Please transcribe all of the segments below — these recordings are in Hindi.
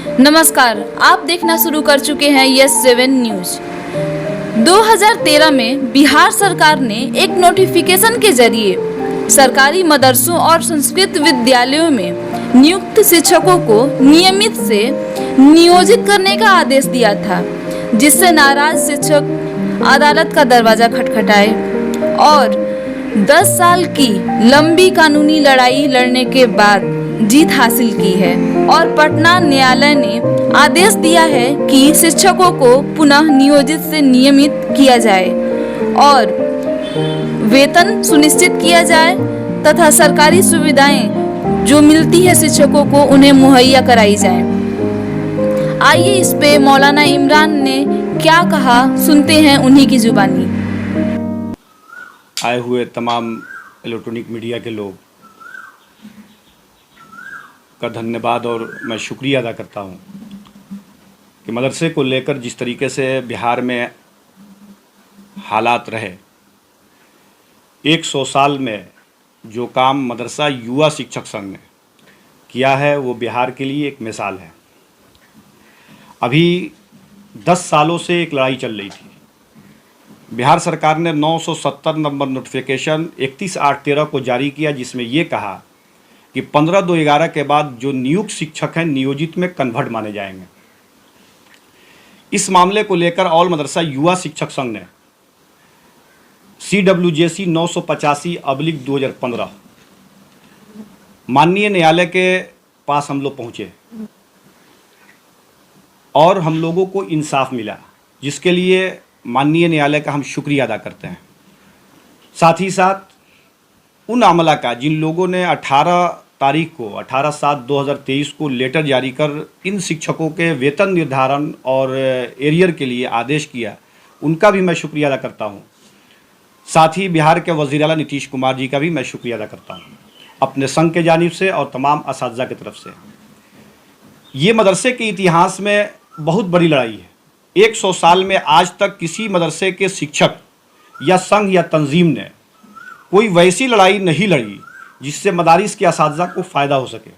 नमस्कार, आप देखना शुरू कर चुके हैं यस 7 न्यूज। 2013 में बिहार सरकार ने एक नोटिफिकेशन के जरिए सरकारी मदरसों और संस्कृत विद्यालयों में नियुक्त शिक्षकों को नियमित से नियोजित करने का आदेश दिया था, जिससे नाराज शिक्षक अदालत का दरवाजा खटखटाए और 10 साल की लंबी कानूनी लड़ाई लड़ने के बाद जीत हासिल की है और पटना न्यायालय ने आदेश दिया है कि शिक्षकों को पुनः नियोजित से नियमित किया जाए और वेतन सुनिश्चित किया जाए तथा सरकारी सुविधाएं जो मिलती है शिक्षकों को उन्हें मुहैया कराई जाए। आइए इस पे मौलाना इमरान ने क्या कहा, सुनते हैं उन्हीं की जुबानी। आए हुए तमाम इलेक्ट्रॉनिक मीडिया के लोग का धन्यवाद और मैं शुक्रिया अदा करता हूं कि मदरसे को लेकर जिस तरीके से बिहार में हालात रहे, 100 साल में जो काम मदरसा युवा शिक्षक संघ ने किया है वो बिहार के लिए एक मिसाल है। अभी 10 सालों से एक लड़ाई चल रही थी। बिहार सरकार ने 970 नंबर नोटिफिकेशन 31/8/13 को जारी किया, जिसमें ये कहा कि 15/2/11 के बाद जो नियुक्त शिक्षक हैं नियोजित में कन्वर्ट माने जाएंगे। इस मामले को लेकर ऑल मदरसा युवा शिक्षक संघ ने CWJC 985/2015 माननीय न्यायालय के पास हम लोग पहुंचे और हम लोगों को इंसाफ मिला, जिसके लिए माननीय न्यायालय का हम शुक्रिया अदा करते हैं। साथ ही साथ उन आमला का जिन लोगों ने 18 तारीख को 18/7/2023 को लेटर जारी कर इन शिक्षकों के वेतन निर्धारण और एरियर के लिए आदेश किया, उनका भी मैं शुक्रिया अदा करता हूं। साथ ही बिहार के वज़ीर आला नीतीश कुमार जी का भी मैं शुक्रिया अदा करता हूं, अपने संघ के जानिब से और तमाम असातिज़ा की तरफ से। ये मदरसे के इतिहास में बहुत बड़ी लड़ाई है। 100 साल में आज तक किसी मदरसे के शिक्षक या संघ या तंजीम ने कोई वैसी लड़ाई नहीं लड़ी जिससे मदारिस के असातिज़ा को फ़ायदा हो सके।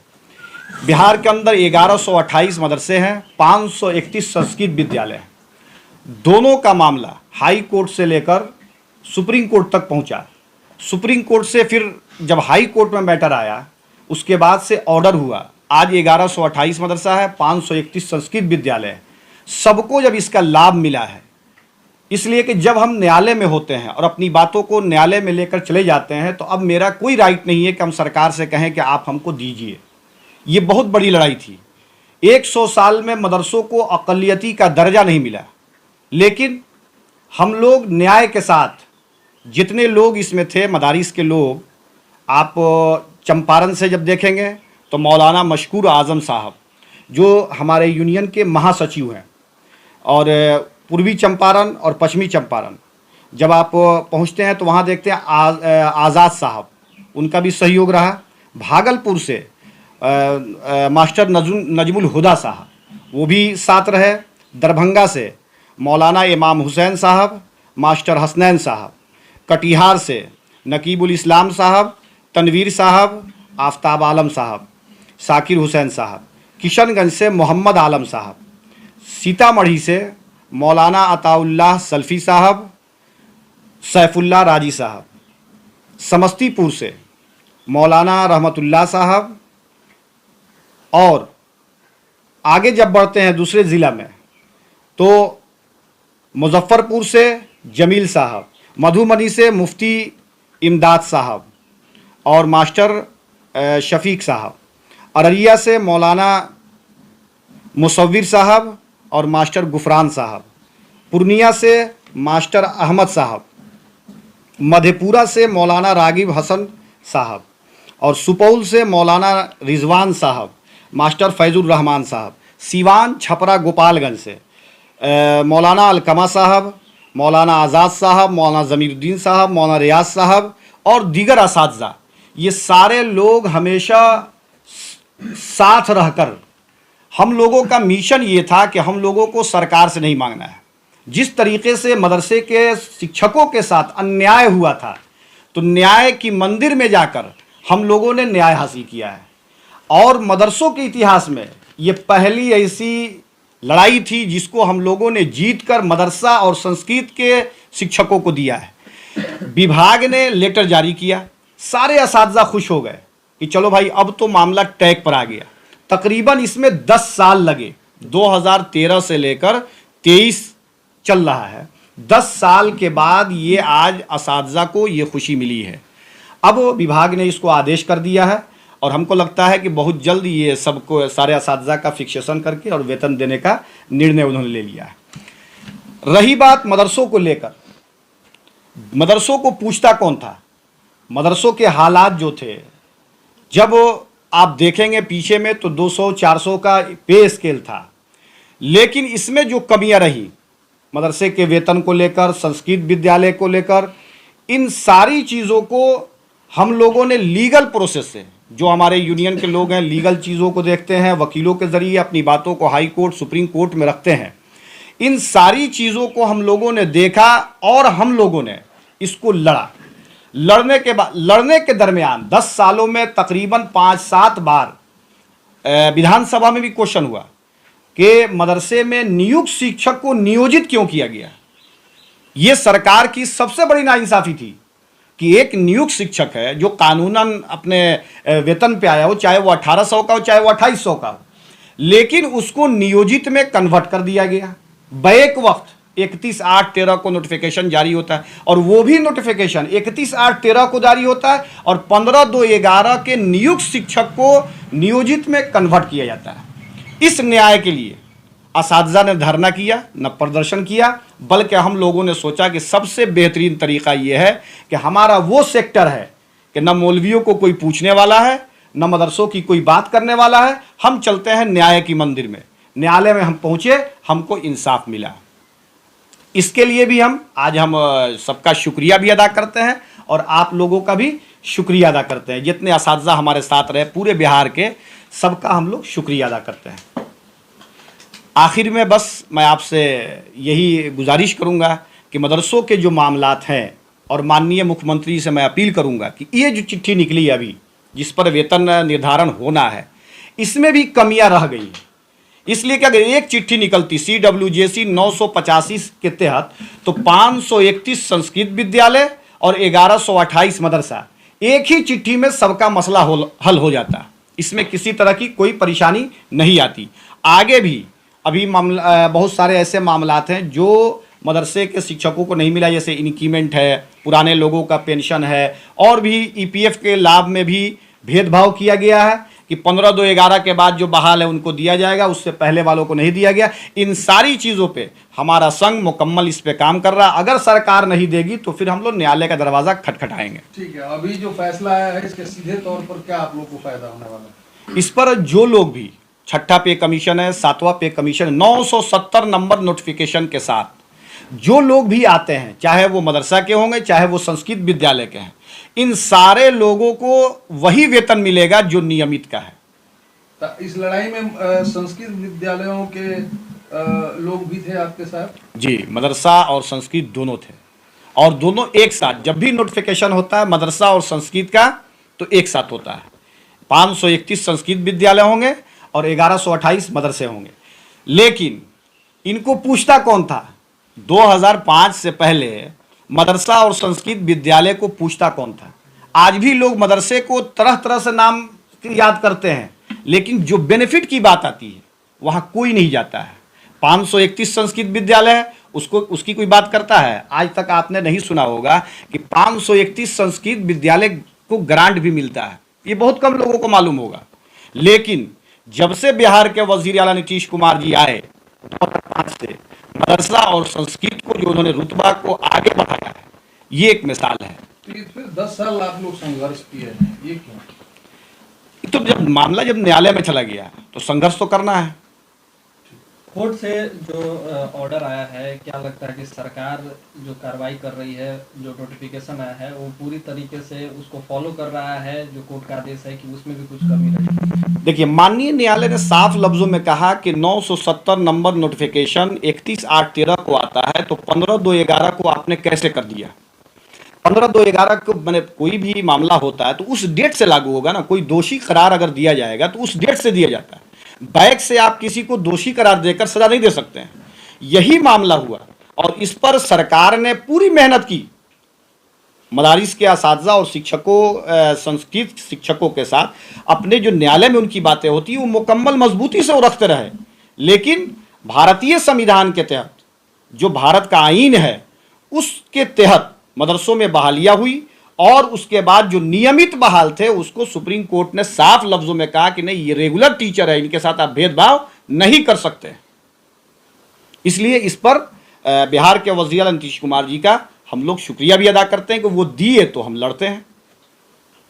बिहार के अंदर 1128 मदरसे हैं, 531 संस्कृत विद्यालय हैं। दोनों का मामला हाई कोर्ट से लेकर सुप्रीम कोर्ट तक पहुंचा। सुप्रीम कोर्ट से फिर जब हाई कोर्ट में मैटर आया, उसके बाद से ऑर्डर हुआ। आज 1128 मदरसा है, 531 संस्कृत विद्यालय है। सबको जब इसका लाभ मिला है, इसलिए कि जब हम न्यायालय में होते हैं और अपनी बातों को न्यायालय में लेकर चले जाते हैं, तो अब मेरा कोई राइट नहीं है कि हम सरकार से कहें कि आप हमको दीजिए। ये बहुत बड़ी लड़ाई थी। 100 साल में मदरसों को अक़लियती का दर्जा नहीं मिला, लेकिन हम लोग न्याय के साथ जितने लोग इसमें थे मदारिस के लोग, आप चंपारण से जब देखेंगे तो मौलाना मशकूर आज़म साहब जो हमारे यूनियन के महासचिव हैं, और पूर्वी चंपारण और पश्चिमी चंपारण जब आप पहुंचते हैं तो वहां देखते हैं आज़ाद साहब, उनका भी सहयोग रहा। भागलपुर से मास्टर नजमुल हुदा साहब, वो भी साथ रहे। दरभंगा से मौलाना इमाम हुसैन साहब, मास्टर हसनैन साहब। कटिहार से नकीबुल इस्लाम साहब, तनवीर साहब, आफ्ताब आलम साहब, साकिर हुसैन साहब। किशनगंज से मोहम्मद आलम साहब। सीतामढ़ी से मौलाना अताउल्लाह सल्फ़ी साहब, सैफुल्लाह राजी साहब। समस्तीपुर से मौलाना रहमतुल्लाह साहब। और आगे जब बढ़ते हैं दूसरे ज़िला में तो मुजफ्फरपुर से जमील साहब, मधुबनी से मुफ्ती इमदाद साहब और मास्टर शफीक साहब। अररिया से मौलाना मुसव्विर साहब और मास्टर गुफरान साहब। पूर्णिया से मास्टर अहमद साहब। मधेपुरा से मौलाना रागिब हसन साहब और सुपौल से मौलाना रिजवान साहब, मास्टर फैजुर रहमान साहब। सीवान छपरा गोपालगंज से मौलाना अलकमा साहब, मौलाना आज़ाद साहब, मौलाना ज़मीरुद्दीन साहब, मौलाना रियाज साहब और दीगर असातिज़ा। ये सारे लोग हमेशा साथ रहकर, हम लोगों का मिशन ये था कि हम लोगों को सरकार से नहीं मांगना है। जिस तरीके से मदरसे के शिक्षकों के साथ अन्याय हुआ था, तो न्याय की मंदिर में जाकर हम लोगों ने न्याय हासिल किया है। और मदरसों के इतिहास में ये पहली ऐसी लड़ाई थी जिसको हम लोगों ने जीतकर मदरसा और संस्कृत के शिक्षकों को दिया है। विभाग ने लेटर जारी किया, सारे असातिज़ा खुश हो गए कि चलो भाई अब तो मामला ट्रैक पर आ गया। तकरीबन इसमें 10 साल लगे, 2013 से लेकर 23 चल रहा है। 10 साल के बाद ये आज असातिज़ा को ये खुशी मिली है। अब विभाग ने इसको आदेश कर दिया है और हमको लगता है कि बहुत जल्द ये सबको सारे असातिज़ा का फिक्सेशन करके और वेतन देने का निर्णय उन्होंने ले लिया है। रही बात मदरसों को लेकर, मदरसों को पूछता कौन था? मदरसों के हालात जो थे, जब आप देखेंगे पीछे में तो 200-400 का पे स्केल था, लेकिन इसमें जो कमियां रही मदरसे के वेतन को लेकर, संस्कृत विद्यालय को लेकर, इन सारी चीज़ों को हम लोगों ने लीगल प्रोसेस से, जो हमारे यूनियन के लोग हैं लीगल चीज़ों को देखते हैं, वकीलों के ज़रिए अपनी बातों को हाई कोर्ट सुप्रीम कोर्ट में रखते हैं, इन सारी चीज़ों को हम लोगों ने देखा और हम लोगों ने इसको लड़ा। लड़ने के दरमियान 10 सालों में तकरीबन 5-7 बार विधानसभा में भी क्वेश्चन हुआ कि मदरसे में नियुक्त शिक्षक को नियोजित क्यों किया गया। ये सरकार की सबसे बड़ी नाइंसाफ़ी थी कि एक नियुक्त शिक्षक है जो कानूनन अपने वेतन पे आया हो, चाहे वो 1800 का हो चाहे वो 2800 का हो, लेकिन उसको नियोजित में कन्वर्ट कर दिया गया। बैक वक्त 31/8/13 को नोटिफिकेशन जारी होता है और वो भी नोटिफिकेशन 31/8/13 को जारी होता है और 15/2/11 के नियुक्त शिक्षक को नियोजित में कन्वर्ट किया जाता है। इस न्याय के लिए असातिज़ा ने धरना किया, न प्रदर्शन किया, बल्कि हम लोगों ने सोचा कि सबसे बेहतरीन तरीका ये है कि हमारा वो सेक्टर है कि न मौलवियों को कोई पूछने वाला है, न मदरसों की कोई बात करने वाला है। हम चलते हैं न्याय की मंदिर में। न्यायालय में हम पहुँचे, हमको इंसाफ मिला। इसके लिए भी हम सबका शुक्रिया भी अदा करते हैं और आप लोगों का भी शुक्रिया अदा करते हैं। जितने असातिज़ा हमारे साथ रहे पूरे बिहार के, सबका हम लोग शुक्रिया अदा करते हैं। आखिर में बस मैं आपसे यही गुजारिश करूंगा कि मदरसों के जो मामलात हैं, और माननीय मुख्यमंत्री से मैं अपील करूंगा कि ये जो चिट्ठी निकली है अभी, जिस पर वेतन निर्धारण होना है, इसमें भी कमियां रह गई हैं। इसलिए कि अगर एक चिट्ठी निकलती CWJC 985 के तहत तो 531 संस्कृत विद्यालय और 1128 मदरसा, एक ही चिट्ठी में सबका मसला हल हो जाता। इसमें किसी तरह की कोई परेशानी नहीं आती। आगे भी अभी बहुत सारे ऐसे मामलात हैं जो मदरसे के शिक्षकों को नहीं मिला, जैसे इंक्रीमेंट है, पुराने लोगों का पेंशन है, और भी EPF के लाभ में भी भेदभाव किया गया है कि 15/2/11 के बाद जो बहाल है उनको दिया जाएगा, उससे पहले वालों को नहीं दिया गया। इन सारी चीज़ों पे हमारा संघ मुकम्मल इस पे काम कर रहा है। अगर सरकार नहीं देगी तो फिर हम लोग न्यायालय का दरवाज़ा खटखटाएंगे। ठीक है, अभी जो फैसला आया है इसके सीधे तौर पर क्या आप लोग को फायदा होने वाला है? इस पर जो लोग भी 6ठा पे कमीशन है, 7वां पे कमीशन, 970 नंबर नोटिफिकेशन के साथ जो लोग भी आते हैं, चाहे वो मदरसा के होंगे चाहे वो संस्कृत विद्यालय के हैं, इन सारे लोगों को वही वेतन मिलेगा जो नियमित का है। तो इस लड़ाई में संस्कृत विद्यालयों के लोग भी थे आपके साथ? जी, मदरसा और संस्कृत दोनों थे, और दोनों एक साथ, जब भी नोटिफिकेशन होता है मदरसा और संस्कृत का तो एक साथ होता है। 531 संस्कृत विद्यालय होंगे और 1128 मदरसे होंगे। लेकिन इनको पूछता कौन था? 2005 से पहले मदरसा और संस्कृत विद्यालय को पूछता कौन था? आज भी लोग मदरसे को तरह तरह से नाम याद करते हैं, लेकिन जो बेनिफिट की बात आती है वहाँ कोई नहीं जाता है। 531 संस्कृत विद्यालय है, उसकी कोई बात करता है? आज तक आपने नहीं सुना होगा कि 531 संस्कृत विद्यालय को ग्रांट भी मिलता है। ये बहुत कम लोगों को मालूम होगा। लेकिन जब से बिहार के वजीर आला नीतीश कुमार जी आए 2005 से, मदरसा और संस्कृत को जो उन्होंने रुतबा को आगे बढ़ाया है, ये एक मिसाल है। तो ये फिर 10 साल आप लोग संघर्ष किए हैं, ये क्यों? तो जब मामला न्यायालय में चला गया तो संघर्ष तो करना है। कोर्ट से जो ऑर्डर आया है, क्या लगता है कि सरकार जो कार्रवाई कर रही है, जो नोटिफिकेशन आया है, वो पूरी तरीके से उसको फॉलो कर रहा है? जो कोर्ट का आदेश है कि उसमें भी कुछ कमी रही? देखिए, माननीय न्यायालय ने साफ लफ्जों में कहा कि 970 नंबर नोटिफिकेशन 31/8/13 को आता है, तो 15/2/11 को आपने कैसे कर दिया? 15/2/11 को मैंने कोई भी मामला होता है तो उस डेट से लागू होगा ना। कोई दोषी करार अगर दिया जाएगा तो उस डेट से दिया जाता है। बैक से आप किसी को दोषी करार देकर सजा नहीं दे सकते हैं। यही मामला हुआ और इस पर सरकार ने पूरी मेहनत की। मदारिस के असातिज़ा और शिक्षकों, संस्कृत शिक्षकों के साथ अपने जो न्यायालय में उनकी बातें होती हैं वो मुकम्मल मजबूती से वो रखते रहे। लेकिन भारतीय संविधान के तहत जो भारत का आईन है उसके तहत मदरसों में बहालियाँ हुई और उसके बाद जो नियमित बहाल थे उसको सुप्रीम कोर्ट ने साफ लफ्जों में कहा कि नहीं, ये रेगुलर टीचर है, इनके साथ आप भेदभाव नहीं कर सकते। इसलिए इस पर बिहार के वज़ीर आला नीतीश कुमार जी का हम लोग शुक्रिया भी अदा करते हैं कि वो दिए तो हम लड़ते हैं।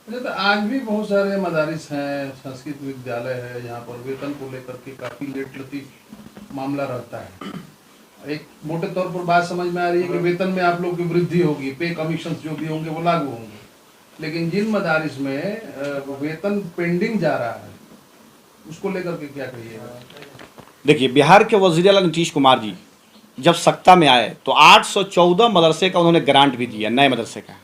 अच्छा, तो आज भी बहुत सारे मदारिस हैं, संस्कृत विद्यालय है, यहाँ पर वेतन को लेकर के काफी लेट लतीफ मामला रहता है। एक मोटे तौर पर बात समझ में आ रही है कि वेतन में आप लोग की वृद्धि होगी, पे कमीशन जो भी होंगे वो लागू होंगे, लेकिन जिन मदारिस में वेतन पेंडिंग जा रहा है उसको लेकर के क्या कहिएगा? देखिए, बिहार के वज़ीर आला नीतीश कुमार जी जब सत्ता में आए तो 814 मदरसे का उन्होंने ग्रांट भी दिया, नए मदरसे का,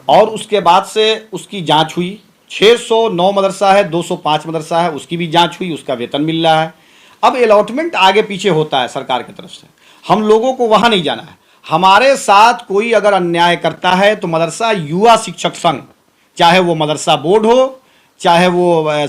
और उसके बाद से उसकी जांच हुई। 609 मदरसा है, 205 मदरसा है, उसकी भी जांच हुई, उसका वेतन मिल रहा है। अब अलॉटमेंट आगे पीछे होता है सरकार की तरफ से, हम लोगों को वहाँ नहीं जाना है। हमारे साथ कोई अगर अन्याय करता है तो मदरसा युवा शिक्षक संघ, चाहे वो मदरसा बोर्ड हो, चाहे वो